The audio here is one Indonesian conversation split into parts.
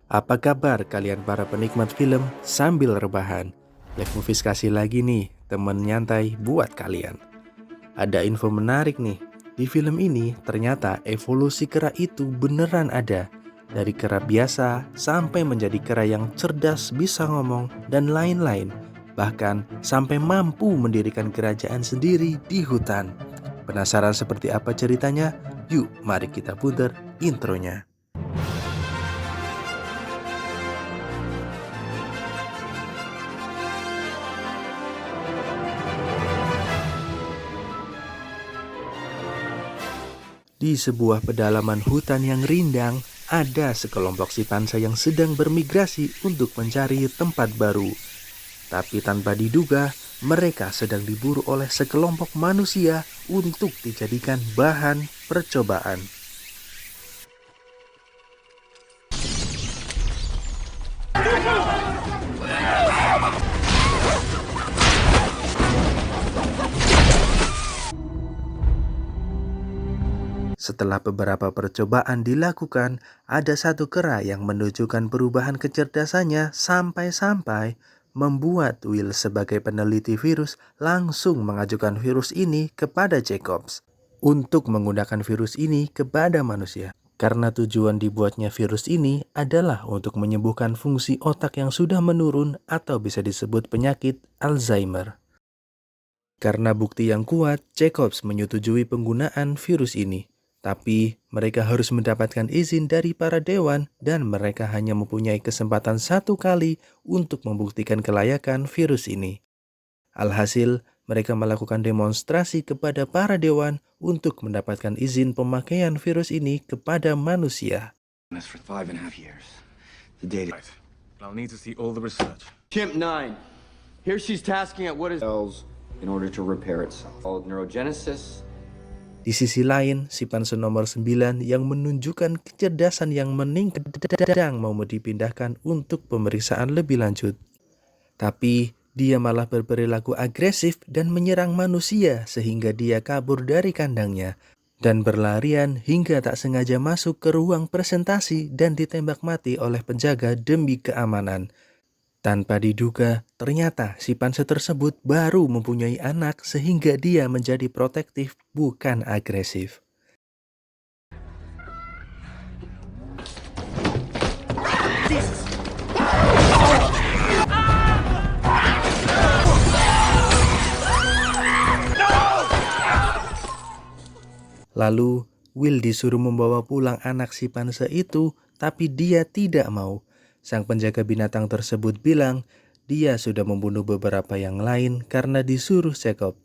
Apa kabar kalian para penikmat film sambil rebahan? Like Movies kasih lagi nih temen nyantai buat kalian. Ada info menarik nih. Di film ini ternyata evolusi kera itu beneran ada. Dari kera biasa sampai menjadi kera yang cerdas, bisa ngomong, dan lain-lain. Bahkan sampai mampu mendirikan kerajaan sendiri di hutan. Penasaran seperti apa ceritanya? Yuk mari kita putar intronya. Di sebuah pedalaman hutan yang rindang, ada sekelompok simpanse yang sedang bermigrasi untuk mencari tempat baru. Tapi tanpa diduga, mereka sedang diburu oleh sekelompok manusia untuk dijadikan bahan percobaan. Setelah beberapa percobaan dilakukan, ada satu kera yang menunjukkan perubahan kecerdasannya sampai-sampai membuat Will sebagai peneliti virus langsung mengajukan virus ini kepada Jacobs untuk menggunakan virus ini kepada manusia. Karena tujuan dibuatnya virus ini adalah untuk menyembuhkan fungsi otak yang sudah menurun atau bisa disebut penyakit Alzheimer. Karena bukti yang kuat, Jacobs menyetujui penggunaan virus ini. Tapi mereka harus mendapatkan izin dari para dewan dan mereka hanya mempunyai kesempatan satu kali untuk membuktikan kelayakan virus ini. Alhasil, mereka melakukan demonstrasi kepada para dewan untuk mendapatkan izin pemakaian virus ini kepada manusia. For 5.5 years. The data. Right. I'll need to see all the research. Chimp 9. Here she's tasking at what is Cells in order to repair itself. called neurogenesis. Di sisi lain, simpanse nomor 9 yang menunjukkan kecerdasan yang meningkat sedang mau dipindahkan untuk pemeriksaan lebih lanjut. Tapi dia malah berperilaku agresif dan menyerang manusia sehingga dia kabur dari kandangnya dan berlarian hingga tak sengaja masuk ke ruang presentasi dan ditembak mati oleh penjaga demi keamanan. Tanpa diduga, ternyata simpanse tersebut baru mempunyai anak sehingga dia menjadi protektif bukan agresif. Lalu, Will disuruh membawa pulang anak simpanse itu, tapi dia tidak mau. Sang penjaga binatang tersebut bilang dia sudah membunuh beberapa yang lain karena disuruh Jacob.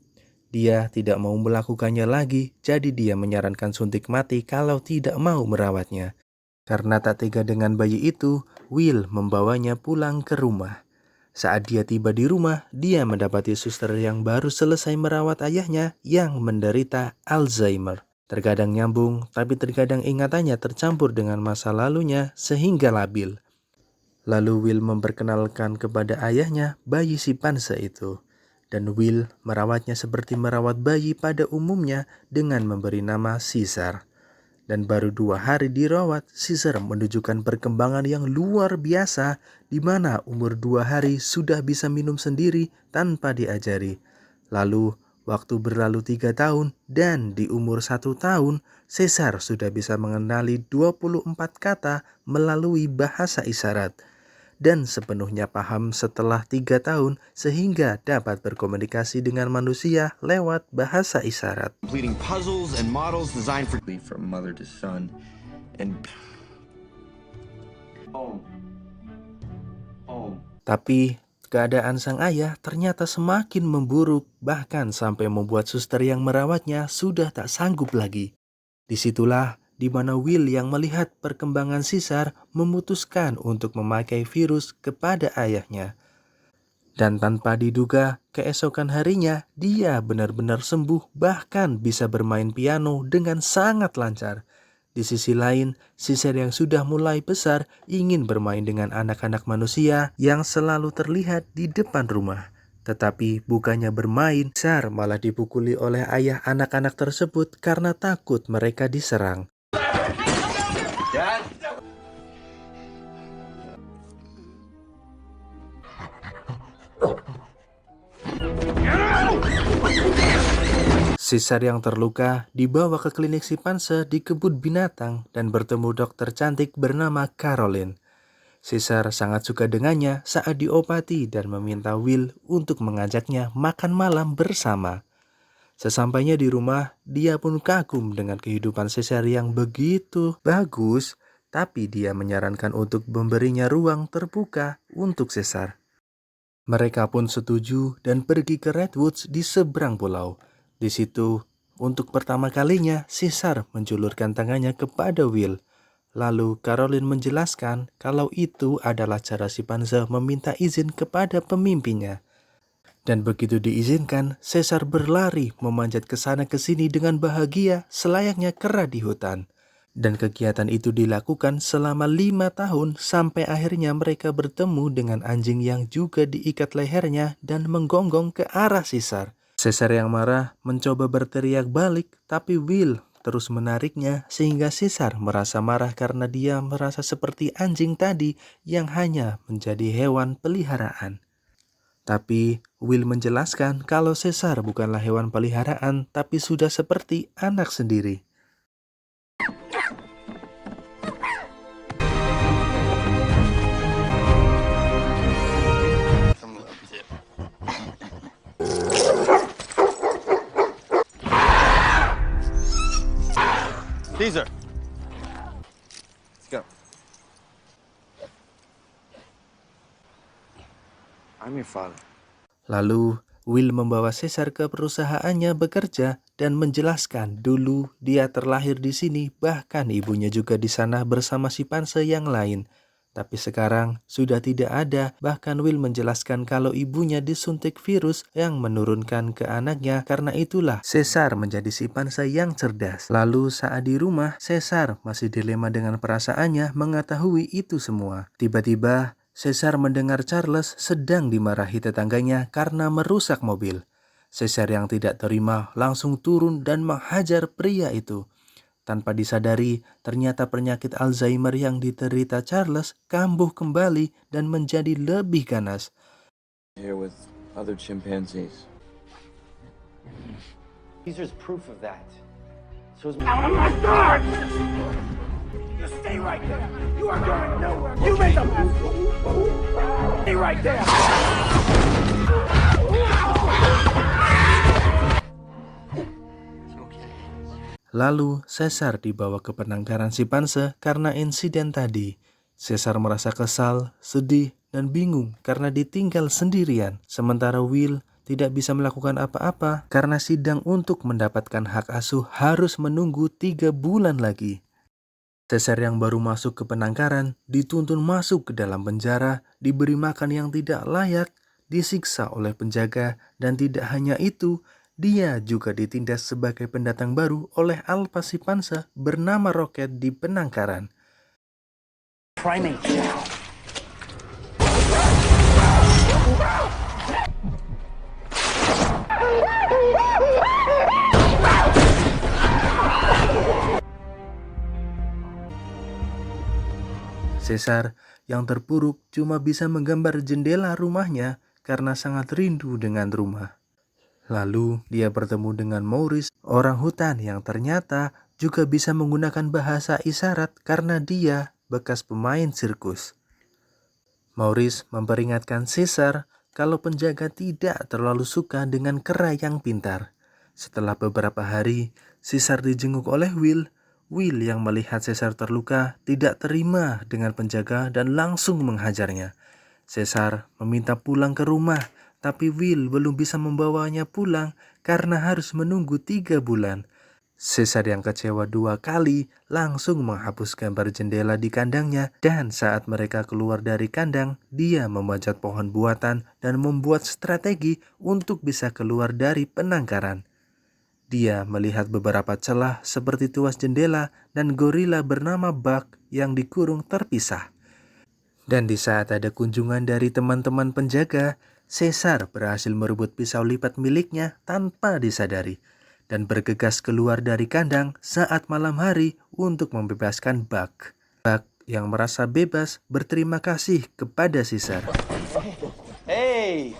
Dia tidak mau melakukannya lagi, jadi dia menyarankan suntik mati kalau tidak mau merawatnya. Karena tak tega dengan bayi itu, Will membawanya pulang ke rumah. Saat dia tiba di rumah, dia mendapati suster yang baru selesai merawat ayahnya yang menderita Alzheimer. Terkadang nyambung, tapi terkadang ingatannya tercampur dengan masa lalunya sehingga labil. Lalu Will memperkenalkan kepada ayahnya bayi simpanse itu. Dan Will merawatnya seperti merawat bayi pada umumnya dengan memberi nama Caesar. Dan baru 2 hari dirawat, Caesar menunjukkan perkembangan yang luar biasa di mana umur 2 hari sudah bisa minum sendiri tanpa diajari. Lalu waktu berlalu 3 tahun dan di umur 1 tahun, Caesar sudah bisa mengenali 24 kata melalui bahasa isyarat. Dan sepenuhnya paham setelah 3 tahun sehingga dapat berkomunikasi dengan manusia lewat bahasa isyarat. Completing puzzles and models designed for from mother to son and Home. Tapi keadaan sang ayah ternyata semakin memburuk, bahkan sampai membuat suster yang merawatnya sudah tak sanggup lagi. Disitulah di mana Will yang melihat perkembangan Caesar memutuskan untuk memakai virus kepada ayahnya. Dan tanpa diduga, keesokan harinya dia benar-benar sembuh bahkan bisa bermain piano dengan sangat lancar. Di sisi lain, Caesar yang sudah mulai besar ingin bermain dengan anak-anak manusia yang selalu terlihat di depan rumah. Tetapi bukannya bermain, Caesar malah dipukuli oleh ayah anak-anak tersebut karena takut mereka diserang. Dad? Caesar yang terluka dibawa ke klinik simpanse di kebun binatang dan bertemu dokter cantik bernama Caroline. Caesar sangat suka dengannya saat diobati dan meminta Will untuk mengajaknya makan malam bersama. Sesampainya di rumah, dia pun kagum dengan kehidupan Caesar yang begitu bagus, tapi dia menyarankan untuk memberinya ruang terbuka untuk Caesar. Mereka pun setuju dan pergi ke Redwoods di seberang pulau. Di situ, untuk pertama kalinya, Caesar menjulurkan tangannya kepada Will. Lalu Caroline menjelaskan kalau itu adalah cara simpanse meminta izin kepada pemimpinnya. Dan begitu diizinkan, Caesar berlari memanjat ke sana ke sini dengan bahagia selayaknya kera di hutan. Dan kegiatan itu dilakukan selama 5 tahun sampai akhirnya mereka bertemu dengan anjing yang juga diikat lehernya dan menggonggong ke arah Caesar. Caesar yang marah mencoba berteriak balik, tapi Will terus menariknya sehingga Caesar merasa marah karena dia merasa seperti anjing tadi yang hanya menjadi hewan peliharaan. Tapi Will menjelaskan kalau Caesar bukanlah hewan peliharaan tapi sudah seperti anak sendiri. Caesar! Let's go. I'm your father. Lalu Will membawa Caesar ke perusahaannya bekerja dan menjelaskan dulu dia terlahir di sini, bahkan ibunya juga di sana bersama simpanse yang lain. Tapi sekarang sudah tidak ada, bahkan Will menjelaskan kalau ibunya disuntik virus yang menurunkan ke anaknya, karena itulah Caesar menjadi simpanse yang cerdas. Lalu saat di rumah, Caesar masih dilema dengan perasaannya mengetahui itu semua. Tiba-tiba Caesar mendengar Charles sedang dimarahi tetangganya karena merusak mobil. Caesar yang tidak terima langsung turun dan menghajar pria itu. Tanpa disadari, ternyata penyakit Alzheimer yang diderita Charles kambuh kembali dan menjadi lebih ganas. Here with other chimpanzees. Caesar's proof of that. So is Oh my God! You stay right there. You are going nowhere. You made the mess. Stay right there. Lalu Caesar dibawa ke penangkaran simpanse karena insiden tadi. Caesar merasa kesal, sedih, dan bingung karena ditinggal sendirian. Sementara Will tidak bisa melakukan apa-apa karena sidang untuk mendapatkan hak asuh harus menunggu 3 bulan lagi. Caesar yang baru masuk ke penangkaran dituntun masuk ke dalam penjara, diberi makan yang tidak layak, disiksa oleh penjaga, dan tidak hanya itu, dia juga ditindas sebagai pendatang baru oleh alpha simpanse bernama Rocket di penangkaran. Primate. Caesar yang terpuruk cuma bisa menggambar jendela rumahnya karena sangat rindu dengan rumah. Lalu dia bertemu dengan Maurice, orang hutan yang ternyata juga bisa menggunakan bahasa isyarat karena dia bekas pemain sirkus. Maurice memperingatkan Caesar kalau penjaga tidak terlalu suka dengan kera yang pintar. Setelah beberapa hari, Caesar dijenguk oleh Will. Will yang melihat Caesar terluka tidak terima dengan penjaga dan langsung menghajarnya. Caesar meminta pulang ke rumah, tapi Will belum bisa membawanya pulang karena harus menunggu 3 bulan. Caesar yang kecewa 2 kali langsung menghapus gambar jendela di kandangnya, dan saat mereka keluar dari kandang, dia memanjat pohon buatan dan membuat strategi untuk bisa keluar dari penangkaran. Dia melihat beberapa celah seperti tuas jendela dan gorila bernama Buck yang dikurung terpisah. Dan di saat ada kunjungan dari teman-teman penjaga, Caesar berhasil merebut pisau lipat miliknya tanpa disadari dan bergegas keluar dari kandang saat malam hari untuk membebaskan Buck. Buck yang merasa bebas berterima kasih kepada Caesar. Hey!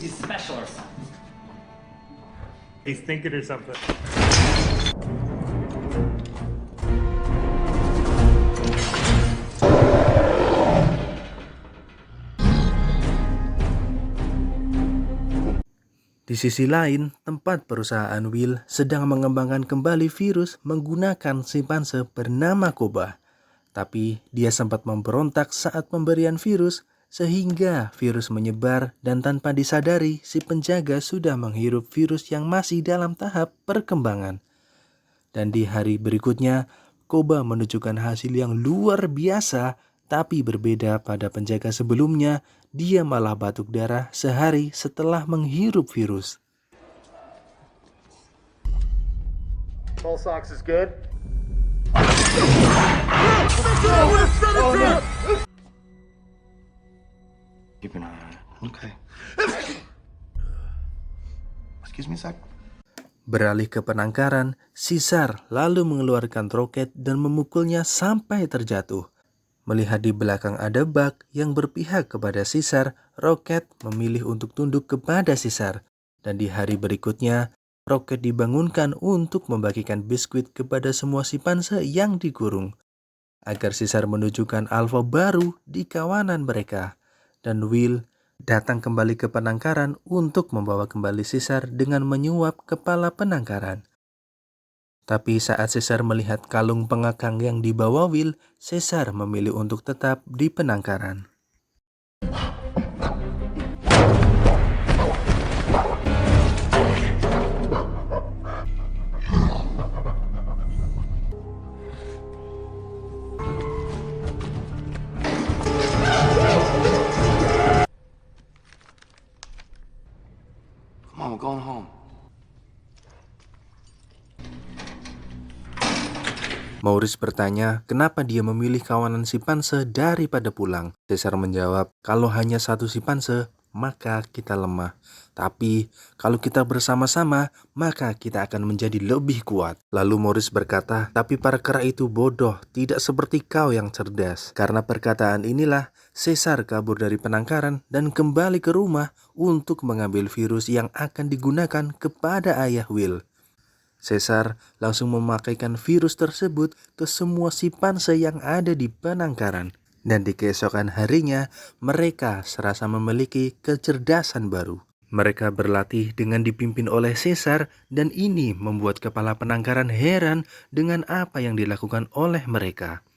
He's special or something. He's thinking or something. Di sisi lain, tempat perusahaan Will sedang mengembangkan kembali virus menggunakan simpanse bernama Koba. Tapi dia sempat memberontak saat pemberian virus sehingga virus menyebar dan tanpa disadari si penjaga sudah menghirup virus yang masih dalam tahap perkembangan. Dan di hari berikutnya, Koba menunjukkan hasil yang luar biasa, tapi berbeda pada penjaga sebelumnya, dia malah batuk darah sehari setelah menghirup virus. Ball socks is good. Keep an eye on it. Okay. Excuse me a sec. Beralih ke penangkaran, Caesar lalu mengeluarkan roket dan memukulnya sampai terjatuh. Melihat di belakang ada Buck yang berpihak kepada Caesar, Rocket memilih untuk tunduk kepada Caesar. Dan di hari berikutnya, Rocket dibangunkan untuk membagikan biskuit kepada semua simpanse yang dikurung, agar Caesar menunjukkan alfa baru di kawanan mereka. Dan Will datang kembali ke penangkaran untuk membawa kembali Caesar dengan menyuap kepala penangkaran. Tapi saat Caesar melihat kalung pengakang yang dibawa Will, Caesar memilih untuk tetap di penangkaran. Come on, we're going home. Maurice bertanya kenapa dia memilih kawanan simpanse daripada pulang. Caesar menjawab, kalau hanya satu simpanse, maka kita lemah. Tapi kalau kita bersama-sama, maka kita akan menjadi lebih kuat. Lalu Maurice berkata, tapi para kera itu bodoh, tidak seperti kau yang cerdas. Karena perkataan inilah, Caesar kabur dari penangkaran dan kembali ke rumah untuk mengambil virus yang akan digunakan kepada ayah Will. Caesar langsung memakaikan virus tersebut ke semua simpanse yang ada di penangkaran. Dan di keesokan harinya, mereka serasa memiliki kecerdasan baru. Mereka berlatih dengan dipimpin oleh Caesar dan ini membuat kepala penangkaran heran dengan apa yang dilakukan oleh mereka.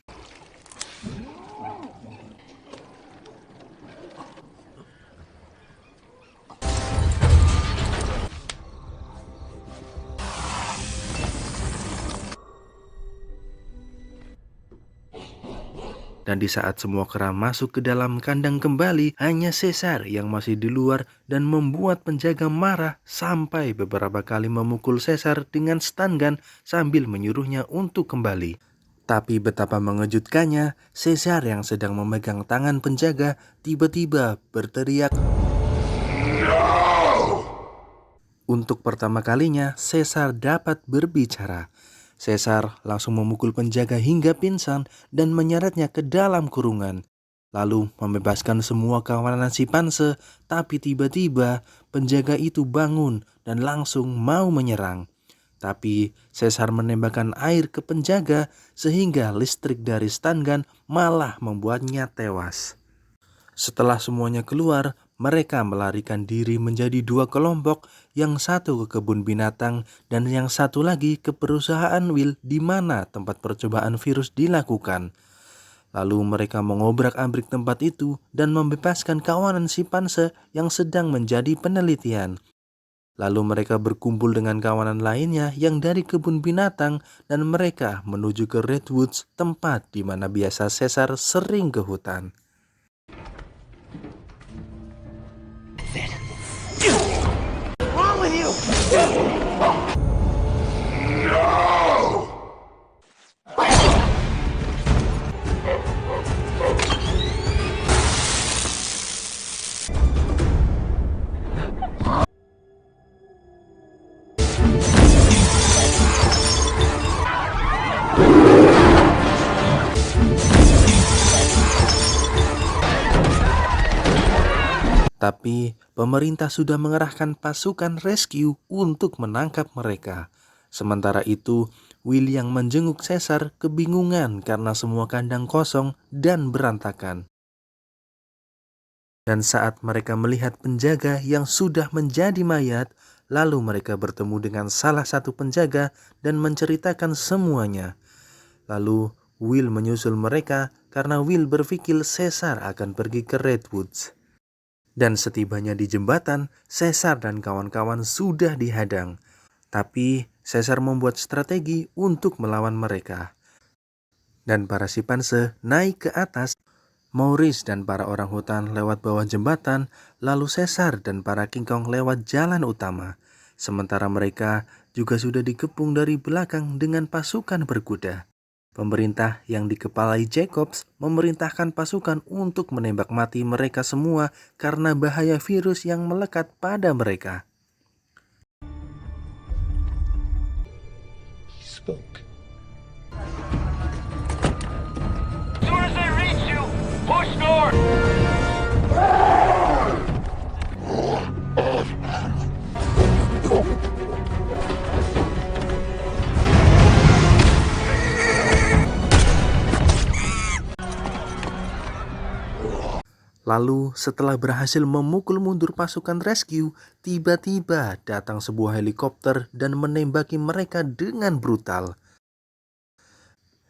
Dan di saat semua kera masuk ke dalam kandang kembali, hanya Caesar yang masih di luar dan membuat penjaga marah sampai beberapa kali memukul Caesar dengan stun gun sambil menyuruhnya untuk kembali. Tapi betapa mengejutkannya, Caesar yang sedang memegang tangan penjaga tiba-tiba berteriak. Untuk pertama kalinya, Caesar dapat berbicara. Caesar langsung memukul penjaga hingga pingsan dan menyeretnya ke dalam kurungan. Lalu membebaskan semua kawanan simpanse, tapi tiba-tiba penjaga itu bangun dan langsung mau menyerang. Tapi Caesar menembakkan air ke penjaga sehingga listrik dari stun gun malah membuatnya tewas. Setelah semuanya keluar, mereka melarikan diri menjadi dua kelompok, yang satu ke kebun binatang dan yang satu lagi ke perusahaan Will di mana tempat percobaan virus dilakukan. Lalu mereka mengobrak-abrik tempat itu dan membebaskan kawanan simpanse yang sedang menjadi penelitian. Lalu mereka berkumpul dengan kawanan lainnya yang dari kebun binatang dan mereka menuju ke Redwoods, tempat di mana biasa Caesar sering ke hutan. Wrong with you? Tapi pemerintah sudah mengerahkan pasukan rescue untuk menangkap mereka. Sementara itu, Will yang menjenguk Caesar kebingungan karena semua kandang kosong dan berantakan. Dan saat mereka melihat penjaga yang sudah menjadi mayat, lalu mereka bertemu dengan salah satu penjaga dan menceritakan semuanya. Lalu Will menyusul mereka karena Will berpikir Caesar akan pergi ke Redwoods. Dan setibanya di jembatan, Caesar dan kawan-kawan sudah dihadang. Tapi Caesar membuat strategi untuk melawan mereka. Dan para simpanse naik ke atas. Maurice dan para orang hutan lewat bawah jembatan, lalu Caesar dan para King Kong lewat jalan utama. Sementara mereka juga sudah dikepung dari belakang dengan pasukan berkuda. Pemerintah yang dikepalai Jacobs memerintahkan pasukan untuk menembak mati mereka semua karena bahaya virus yang melekat pada mereka. He spoke. As soon as they reach you, push north. Lalu setelah berhasil memukul mundur pasukan rescue, tiba-tiba datang sebuah helikopter dan menembaki mereka dengan brutal.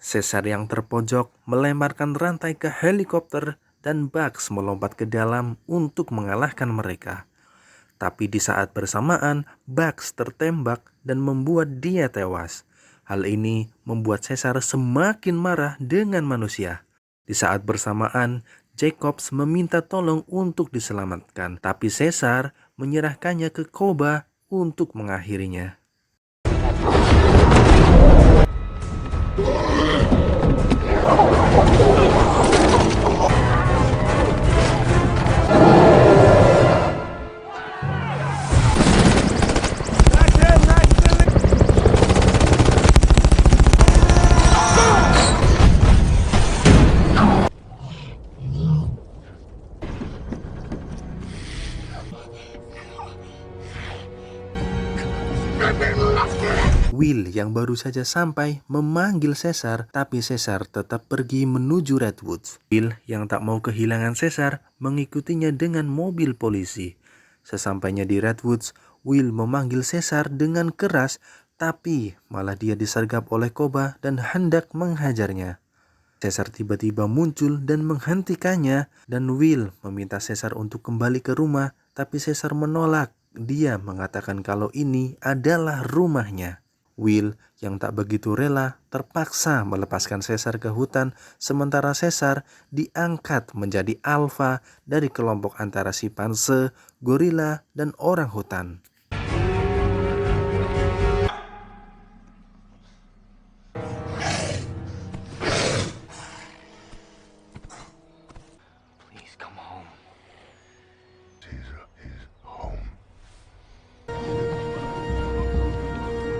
Caesar yang terpojok melemparkan rantai ke helikopter dan Bugs melompat ke dalam untuk mengalahkan mereka. Tapi di saat bersamaan, Bugs tertembak dan membuat dia tewas. Hal ini membuat Caesar semakin marah dengan manusia. Di saat bersamaan, Jacobs meminta tolong untuk diselamatkan, tapi Caesar menyerahkannya ke Koba untuk mengakhirinya. Will yang baru saja sampai memanggil Caesar, tapi Caesar tetap pergi menuju Redwoods. Will yang tak mau kehilangan Caesar mengikutinya dengan mobil polisi. Sesampainya di Redwoods, Will memanggil Caesar dengan keras, tapi malah dia disergap oleh Koba dan hendak menghajarnya. Caesar tiba-tiba muncul dan menghentikannya, dan Will meminta Caesar untuk kembali ke rumah, tapi Caesar menolak. Dia mengatakan kalau ini adalah rumahnya. Will yang tak begitu rela terpaksa melepaskan Caesar ke hutan, sementara Caesar diangkat menjadi alfa dari kelompok antara simpanse, gorila, dan orang hutan. Please come home.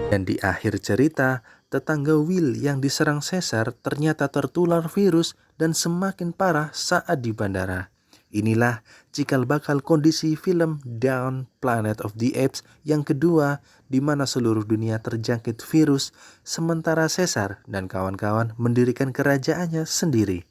Dan di akhir cerita, tetangga Will yang diserang Caesar ternyata tertular virus dan semakin parah saat di bandara. Inilah cikal bakal kondisi film Dawn Planet of the Apes yang kedua, di mana seluruh dunia terjangkit virus, sementara Caesar dan kawan-kawan mendirikan kerajaannya sendiri.